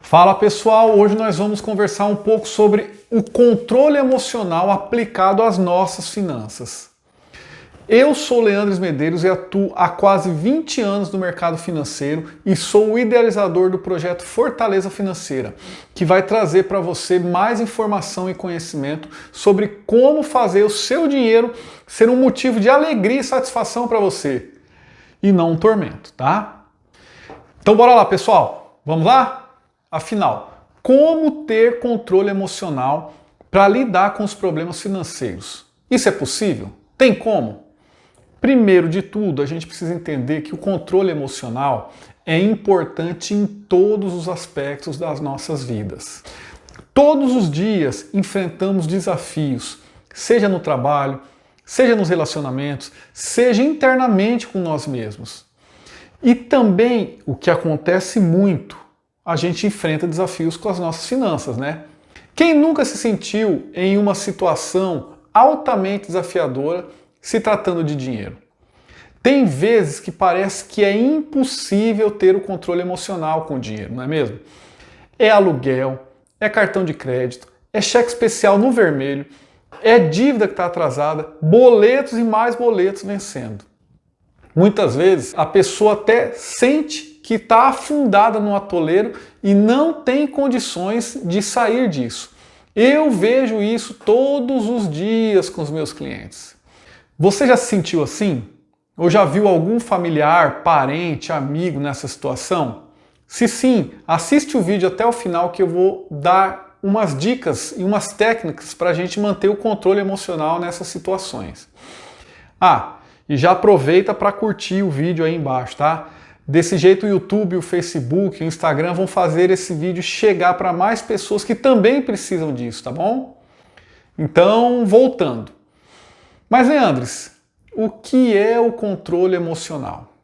Fala pessoal, hoje nós vamos conversar um pouco sobre o controle emocional aplicado às nossas finanças. Eu sou Leandro Medeiros e atuo há quase 20 anos no mercado financeiro e sou o idealizador do projeto Fortaleza Financeira, que vai trazer para você mais informação e conhecimento sobre como fazer o seu dinheiro ser um motivo de alegria e satisfação para você e não um tormento, tá? Então bora lá pessoal, vamos lá? Afinal, como ter controle emocional para lidar com os problemas financeiros? Isso é possível? Tem como? Primeiro de tudo, a gente precisa entender que o controle emocional é importante em todos os aspectos das nossas vidas. Todos os dias enfrentamos desafios, seja no trabalho, seja nos relacionamentos, seja internamente com nós mesmos. E também, o que acontece muito, a gente enfrenta desafios com as nossas finanças, né? Quem nunca se sentiu em uma situação altamente desafiadora se tratando de dinheiro? Tem vezes que parece que é impossível ter o controle emocional com o dinheiro, não é mesmo? É aluguel, é cartão de crédito, é cheque especial no vermelho, é dívida que está atrasada, boletos e mais boletos vencendo. Muitas vezes a pessoa até sente que está afundada no atoleiro e não tem condições de sair disso. Eu vejo isso todos os dias com os meus clientes. Você já se sentiu assim? Ou já viu algum familiar, parente, amigo nessa situação? Se sim, assiste o vídeo até o final que eu vou dar umas dicas e umas técnicas para a gente manter o controle emocional nessas situações. E já aproveita para curtir o vídeo aí embaixo, tá? Desse jeito o YouTube, o Facebook, o Instagram vão fazer esse vídeo chegar para mais pessoas que também precisam disso, tá bom? Então, voltando. Mas, Leandres, o que é o controle emocional?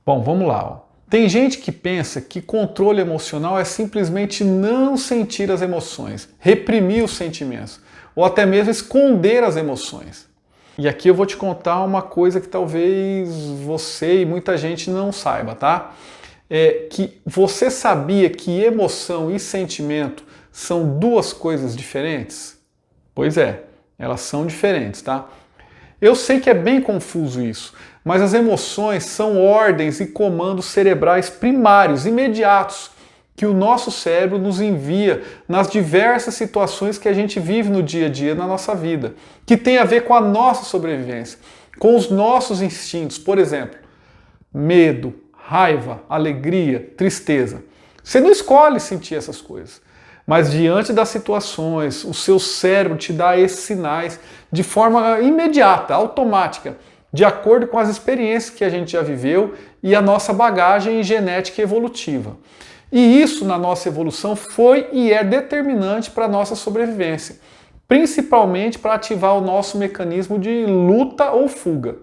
Bom, vamos lá. Ó. Tem gente que pensa que controle emocional é simplesmente não sentir as emoções, reprimir os sentimentos, ou até mesmo esconder as emoções. E aqui eu vou te contar uma coisa que talvez você e muita gente não saiba, tá? Que você sabia que emoção e sentimento são duas coisas diferentes? Pois é, elas são diferentes, tá? Eu sei que é bem confuso isso, mas as emoções são ordens e comandos cerebrais primários, imediatos, que o nosso cérebro nos envia nas diversas situações que a gente vive no dia a dia na nossa vida, que tem a ver com a nossa sobrevivência, com os nossos instintos, por exemplo, medo, raiva, alegria, tristeza. Você não escolhe sentir essas coisas, mas diante das situações, o seu cérebro te dá esses sinais de forma imediata, automática, de acordo com as experiências que a gente já viveu e a nossa bagagem genética evolutiva. E isso na nossa evolução foi e é determinante para a nossa sobrevivência, principalmente para ativar o nosso mecanismo de luta ou fuga.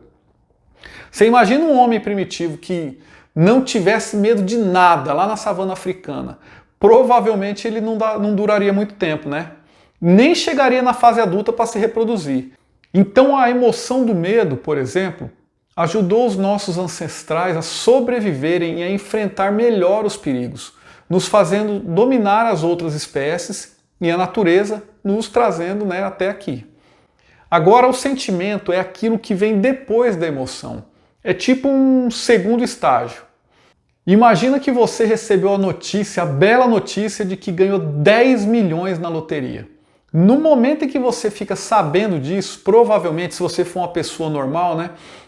Você imagina um homem primitivo que não tivesse medo de nada lá na savana africana. Provavelmente ele não duraria muito tempo, né? Nem chegaria na fase adulta para se reproduzir. Então a emoção do medo, por exemplo, ajudou os nossos ancestrais a sobreviverem e a enfrentar melhor os perigos, nos fazendo dominar as outras espécies e a natureza nos trazendo até aqui. Agora o sentimento é aquilo que vem depois da emoção. É tipo um segundo estágio. Imagina que você recebeu a bela notícia de que ganhou 10 milhões na loteria. No momento em que você fica sabendo disso, provavelmente se você for uma pessoa normal,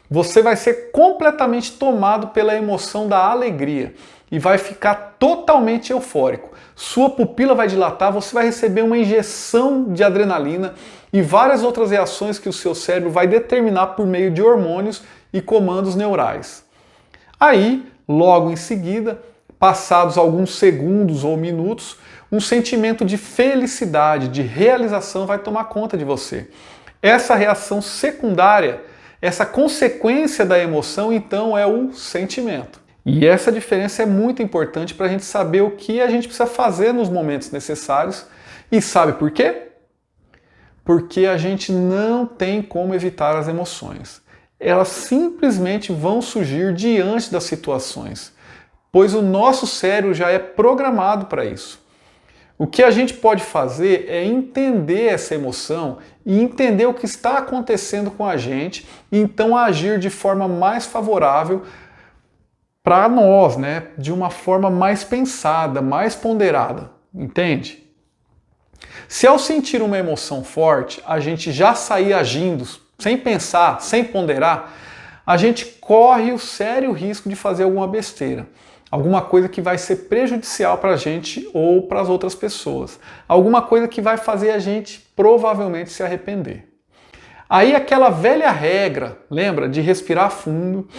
você vai ser completamente tomado pela emoção da alegria e vai ficar totalmente eufórico. Sua pupila vai dilatar, você vai receber uma injeção de adrenalina e várias outras reações que o seu cérebro vai determinar por meio de hormônios e comandos neurais. Aí, logo em seguida, passados alguns segundos ou minutos, um sentimento de felicidade, de realização vai tomar conta de você. Essa reação secundária, essa consequência da emoção, então, é o sentimento. E essa diferença é muito importante para a gente saber o que a gente precisa fazer nos momentos necessários. E sabe por quê? Porque a gente não tem como evitar as emoções. Elas simplesmente vão surgir diante das situações. pois o nosso cérebro já é programado para isso. O que a gente pode fazer é entender essa emoção e entender o que está acontecendo com a gente e então agir de forma mais favorável para nós, né? De uma forma mais pensada, mais ponderada, entende? Se ao sentir uma emoção forte, a gente já sair agindo, sem pensar, sem ponderar, a gente corre o sério risco de fazer alguma besteira. Alguma coisa que vai ser prejudicial para a gente ou para as outras pessoas. Alguma coisa que vai fazer a gente provavelmente se arrepender. Aí aquela velha regra, lembra? De respirar fundo,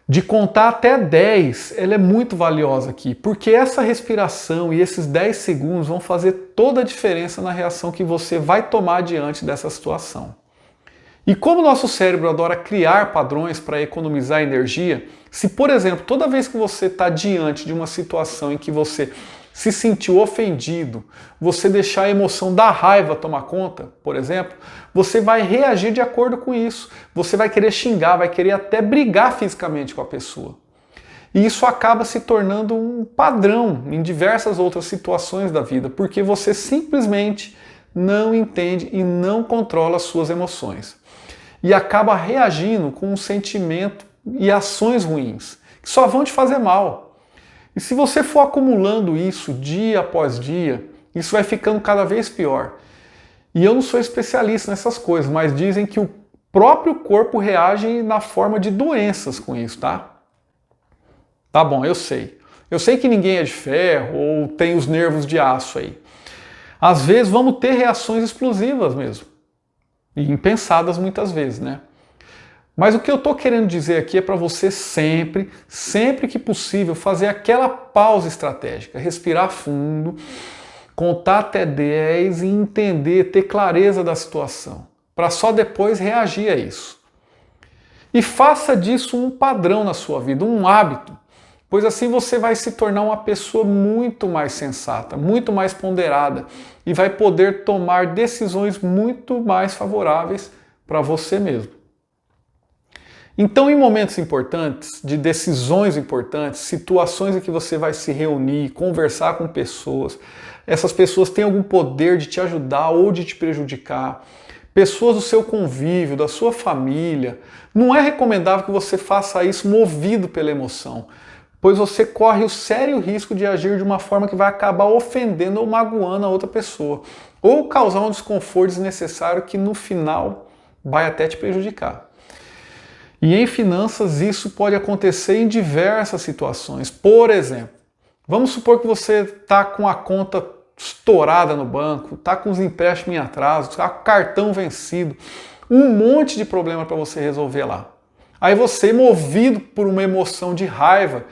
de contar até 10, ela é muito valiosa aqui, porque essa respiração e esses 10 segundos vão fazer toda a diferença na reação que você vai tomar diante dessa situação. E como o nosso cérebro adora criar padrões para economizar energia, se, por exemplo, toda vez que você está diante de uma situação em que você se sentiu ofendido, você deixar a emoção da raiva tomar conta, por exemplo, você vai reagir de acordo com isso. Você vai querer xingar, vai querer até brigar fisicamente com a pessoa. E isso acaba se tornando um padrão em diversas outras situações da vida, porque você simplesmente não entende e não controla as suas emoções. E acaba reagindo com um sentimento e ações ruins, que só vão te fazer mal. E se você for acumulando isso dia após dia, isso vai ficando cada vez pior. E eu não sou especialista nessas coisas, mas dizem que o próprio corpo reage na forma de doenças com isso, tá? Tá bom, eu sei. Eu sei que ninguém é de ferro ou tem os nervos de aço aí. Às vezes vamos ter reações explosivas mesmo. E impensadas muitas vezes, né? Mas o que eu estou querendo dizer aqui é para você sempre que possível, fazer aquela pausa estratégica, respirar fundo, contar até 10 e entender, ter clareza da situação, para só depois reagir a isso. E faça disso um padrão na sua vida, um hábito, pois assim você vai se tornar uma pessoa muito mais sensata, muito mais ponderada e vai poder tomar decisões muito mais favoráveis para você mesmo. Então, em momentos importantes, de decisões importantes, situações em que você vai se reunir, conversar com pessoas, essas pessoas têm algum poder de te ajudar ou de te prejudicar, pessoas do seu convívio, da sua família, não é recomendável que você faça isso movido pela emoção, pois você corre o sério risco de agir de uma forma que vai acabar ofendendo ou magoando a outra pessoa, ou causar um desconforto desnecessário que no final vai até te prejudicar. E em finanças isso pode acontecer em diversas situações. Por exemplo, vamos supor que você está com a conta estourada no banco, está com os empréstimos em atraso, está com o cartão vencido, um monte de problema para você resolver lá. Aí você, movido por uma emoção de raiva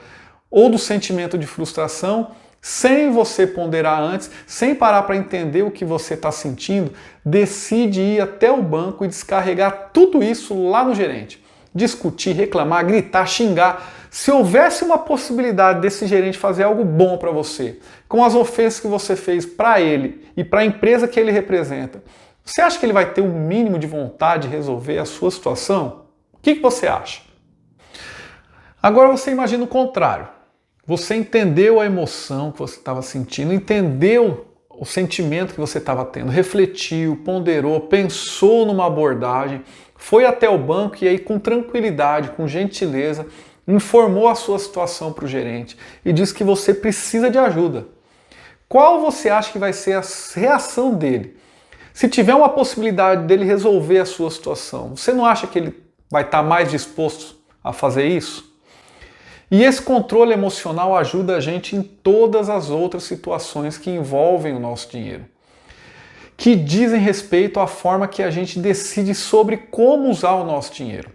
ou do sentimento de frustração, sem você ponderar antes, sem parar para entender o que você está sentindo, decide ir até o banco e descarregar tudo isso lá no gerente. Discutir, reclamar, gritar, xingar. Se houvesse uma possibilidade desse gerente fazer algo bom para você, com as ofensas que você fez para ele e para a empresa que ele representa, você acha que ele vai ter um mínimo de vontade de resolver a sua situação? O que você acha? Agora você imagina o contrário. Você entendeu a emoção que você estava sentindo, entendeu o sentimento que você estava tendo, refletiu, ponderou, pensou numa abordagem, foi até o banco e aí com tranquilidade, com gentileza, informou a sua situação para o gerente e disse que você precisa de ajuda. Qual você acha que vai ser a reação dele? Se tiver uma possibilidade dele resolver a sua situação, você não acha que ele vai estar mais disposto a fazer isso? E esse controle emocional ajuda a gente em todas as outras situações que envolvem o nosso dinheiro, que dizem respeito à forma que a gente decide sobre como usar o nosso dinheiro.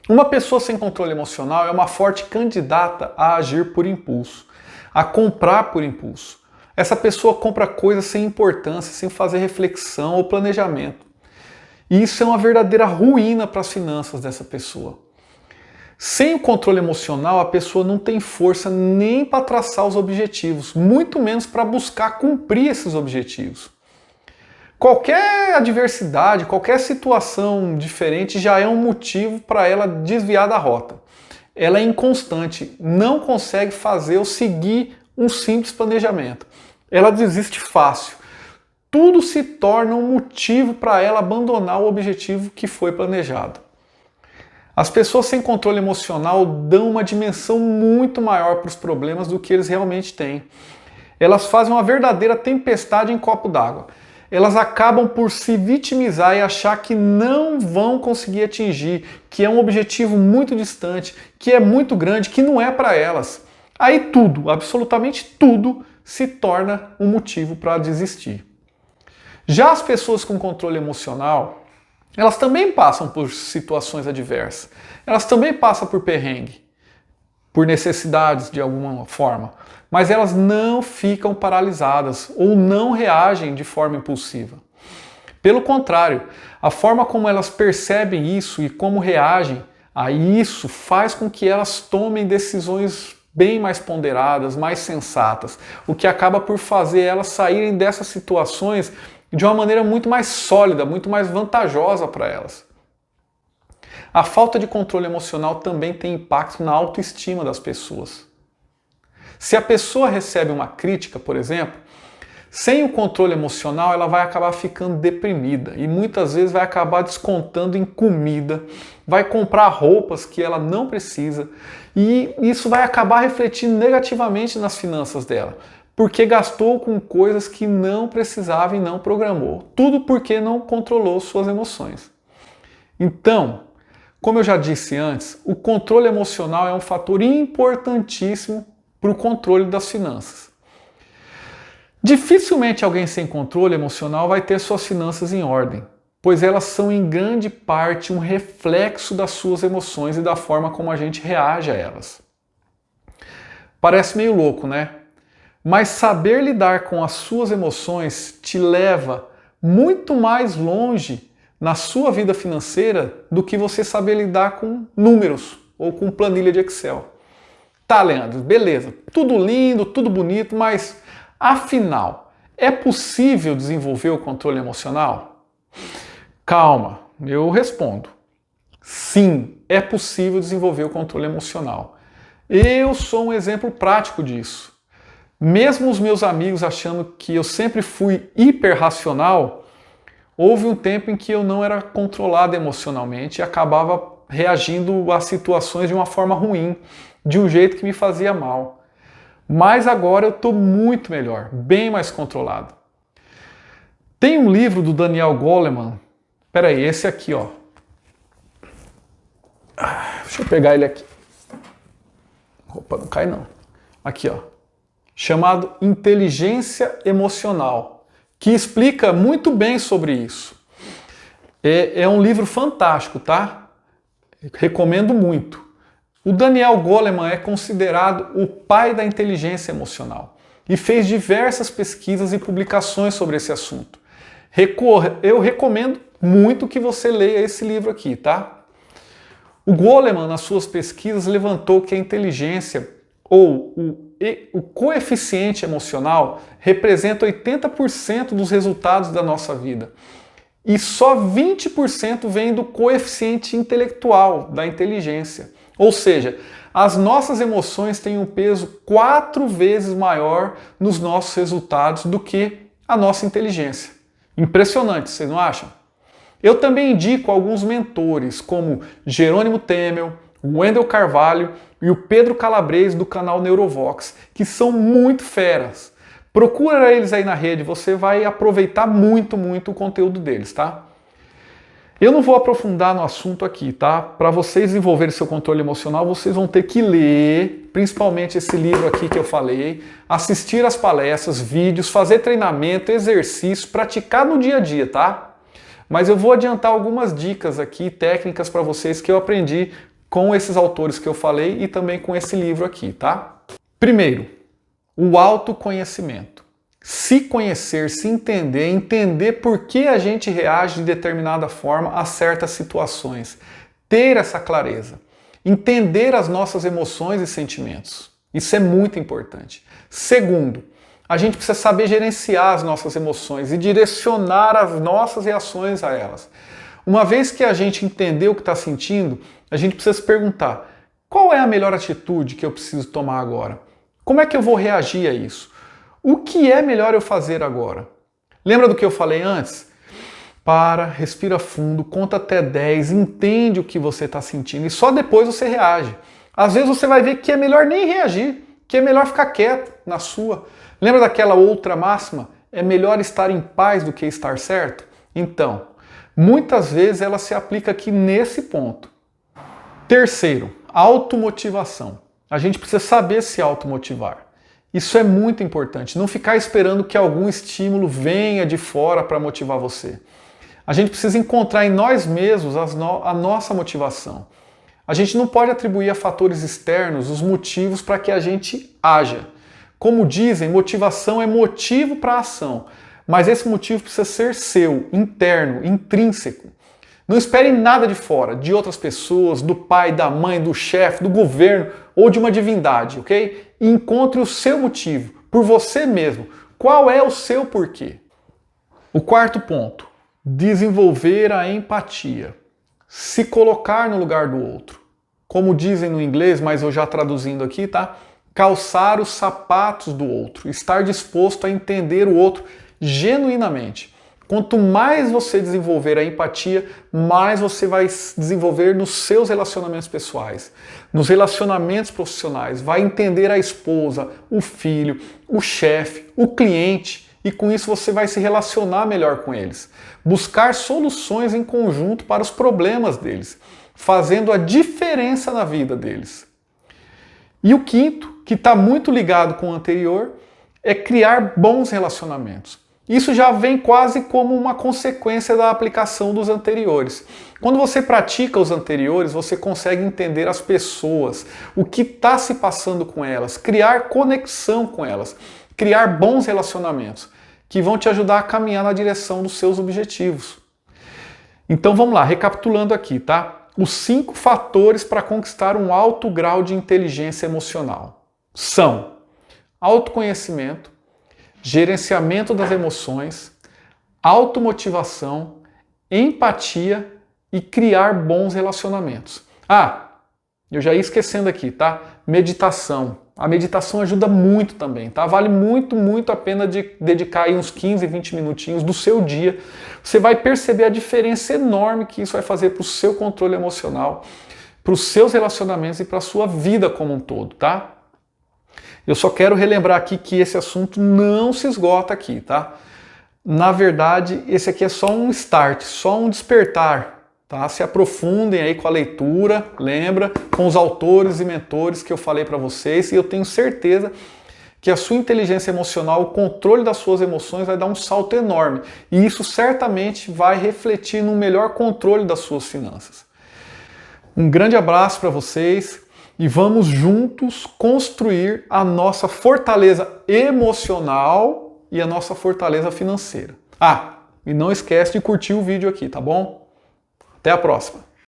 Uma pessoa sem controle emocional é uma forte candidata a agir por impulso, a comprar por impulso. Essa pessoa compra coisas sem importância, sem fazer reflexão ou planejamento. E isso é uma verdadeira ruína para as finanças dessa pessoa. Sem o controle emocional, a pessoa não tem força nem para traçar os objetivos, muito menos para buscar cumprir esses objetivos. Qualquer adversidade, qualquer situação diferente já é um motivo para ela desviar da rota. ela é inconstante, não consegue fazer ou seguir um simples planejamento. Ela desiste fácil. Tudo se torna um motivo para ela abandonar o objetivo que foi planejado. As pessoas sem controle emocional dão uma dimensão muito maior para os problemas do que eles realmente têm. Elas fazem uma verdadeira tempestade em copo d'água. Elas acabam por se vitimizar e achar que não vão conseguir atingir, que é um objetivo muito distante, que é muito grande, que não é para elas. Aí tudo, absolutamente tudo, se torna um motivo para desistir. Já as pessoas com controle emocional, elas também passam por situações adversas. Elas também passam por perrengue, por necessidades de alguma forma. Mas elas não ficam paralisadas ou não reagem de forma impulsiva. Pelo contrário, a forma como elas percebem isso e como reagem a isso faz com que elas tomem decisões bem mais ponderadas, mais sensatas, o que acaba por fazer elas saírem dessas situações de uma maneira muito mais sólida, muito mais vantajosa para elas. A falta de controle emocional também tem impacto na autoestima das pessoas. Se a pessoa recebe uma crítica, por exemplo, sem o controle emocional, ela vai acabar ficando deprimida e muitas vezes vai acabar descontando em comida, vai comprar roupas que ela não precisa e isso vai acabar refletindo negativamente nas finanças dela, porque gastou com coisas que não precisava e não programou. Tudo porque não controlou suas emoções. Então, como eu já disse antes, o controle emocional é um fator importantíssimo para o controle das finanças. Dificilmente alguém sem controle emocional vai ter suas finanças em ordem, pois elas são em grande parte um reflexo das suas emoções e da forma como a gente reage a elas. Parece meio louco, né? Mas saber lidar com as suas emoções te leva muito mais longe na sua vida financeira do que você saber lidar com números ou com planilha de Excel. Tá, Leandro, beleza, tudo lindo, tudo bonito, mas afinal, é possível desenvolver o controle emocional? Calma, eu respondo. Sim, é possível desenvolver o controle emocional. Eu sou um exemplo prático disso. Mesmo os meus amigos achando que eu sempre fui hiperracional, houve um tempo em que eu não era controlado emocionalmente e acabava reagindo a situações de uma forma ruim, de um jeito que me fazia mal. Mas agora eu estou muito melhor, bem mais controlado. Tem um livro do Daniel Goleman, peraí, esse aqui, ó. Deixa eu pegar ele aqui. Opa, não cai não. Aqui, ó. Chamado Inteligência Emocional, que explica muito bem sobre isso. É um livro fantástico, tá? Recomendo muito. O Daniel Goleman é considerado o pai da inteligência emocional e fez diversas pesquisas e publicações sobre esse assunto. Eu recomendo muito que você leia esse livro aqui, tá? O Goleman, nas suas pesquisas, levantou que a inteligência ou o coeficiente emocional representa 80% dos resultados da nossa vida. E só 20% vem do coeficiente intelectual, da inteligência. Ou seja, as nossas emoções têm um peso 4 vezes maior nos nossos resultados do que a nossa inteligência. Impressionante, vocês não acham? Eu também indico alguns mentores, como Jerônimo Temel, Wendel Carvalho e o Pedro Calabres do canal Neurovox, que são muito feras. Procura eles aí na rede, você vai aproveitar muito o conteúdo deles, tá? Eu não vou aprofundar no assunto aqui, tá? Para vocês desenvolverem seu controle emocional, vocês vão ter que ler, principalmente esse livro aqui que eu falei, assistir as palestras, vídeos, fazer treinamento, exercício, praticar no dia a dia, tá? Mas eu vou adiantar algumas dicas aqui, técnicas para vocês que eu aprendi com esses autores que eu falei e também com esse livro aqui, tá? Primeiro, o autoconhecimento. Se conhecer, se entender, entender por que a gente reage de determinada forma a certas situações. Ter essa clareza. Entender as nossas emoções e sentimentos. Isso é muito importante. Segundo, a gente precisa saber gerenciar as nossas emoções e direcionar as nossas reações a elas. Uma vez que a gente entendeu o que está sentindo, a gente precisa se perguntar: Qual é a melhor atitude que eu preciso tomar agora? Como é que eu vou reagir a isso? O que é melhor eu fazer agora? Lembra do que eu falei antes? Para, respira fundo, conta até 10, entende o que você está sentindo e só depois você reage. Às vezes você vai ver que é melhor nem reagir, que é melhor ficar quieto na sua. Lembra daquela outra máxima? É melhor estar em paz do que estar certo? Então, muitas vezes ela se aplica aqui nesse ponto. Terceiro, automotivação. A gente precisa saber se automotivar. Isso é muito importante. Não ficar esperando que algum estímulo venha de fora para motivar você. A gente precisa encontrar em nós mesmos a nossa motivação. A gente não pode atribuir a fatores externos os motivos para que a gente haja. Como dizem, motivação é motivo para a ação, mas esse motivo precisa ser seu, interno, intrínseco. Não espere nada de fora, de outras pessoas, do pai, da mãe, do chefe, do governo ou de uma divindade, ok? E encontre o seu motivo, por você mesmo. Qual é o seu porquê? O quarto ponto, desenvolver a empatia. Se colocar no lugar do outro. Como dizem no inglês, mas eu já traduzindo aqui, tá? Calçar os sapatos do outro, estar disposto a entender o outro genuinamente. Quanto mais você desenvolver a empatia, mais você vai desenvolver nos seus relacionamentos pessoais, nos relacionamentos profissionais, vai entender a esposa, o filho, o chefe, o cliente, e com isso você vai se relacionar melhor com eles, buscar soluções em conjunto para os problemas deles, fazendo a diferença na vida deles. E o quinto, que está muito ligado com o anterior, é criar bons relacionamentos. Isso já vem quase como uma consequência da aplicação dos anteriores. Quando você pratica os anteriores, você consegue entender as pessoas, o que está se passando com elas, criar conexão com elas, criar bons relacionamentos, que vão te ajudar a caminhar na direção dos seus objetivos. Então vamos lá, recapitulando aqui, tá? Os 5 fatores para conquistar um alto grau de inteligência emocional são autoconhecimento, gerenciamento das emoções, automotivação, empatia e criar bons relacionamentos. Eu já ia esquecendo aqui, tá? Meditação. A meditação ajuda muito também, tá? Vale muito, muito a pena dedicar aí uns 15, 20 minutinhos do seu dia. Você vai perceber a diferença enorme que isso vai fazer para o seu controle emocional, para os seus relacionamentos e para a sua vida como um todo, tá? Eu só quero relembrar aqui que esse assunto não se esgota aqui, tá? Na verdade, esse aqui é só um start, só um despertar. Tá? Se aprofundem aí com a leitura, lembra, com os autores e mentores que eu falei para vocês, e eu tenho certeza que a sua inteligência emocional, o controle das suas emoções vai dar um salto enorme, e isso certamente vai refletir no melhor controle das suas finanças. Um grande abraço para vocês e vamos juntos construir a nossa fortaleza emocional e a nossa fortaleza financeira. E não esquece de curtir o vídeo aqui, tá bom? Até a próxima!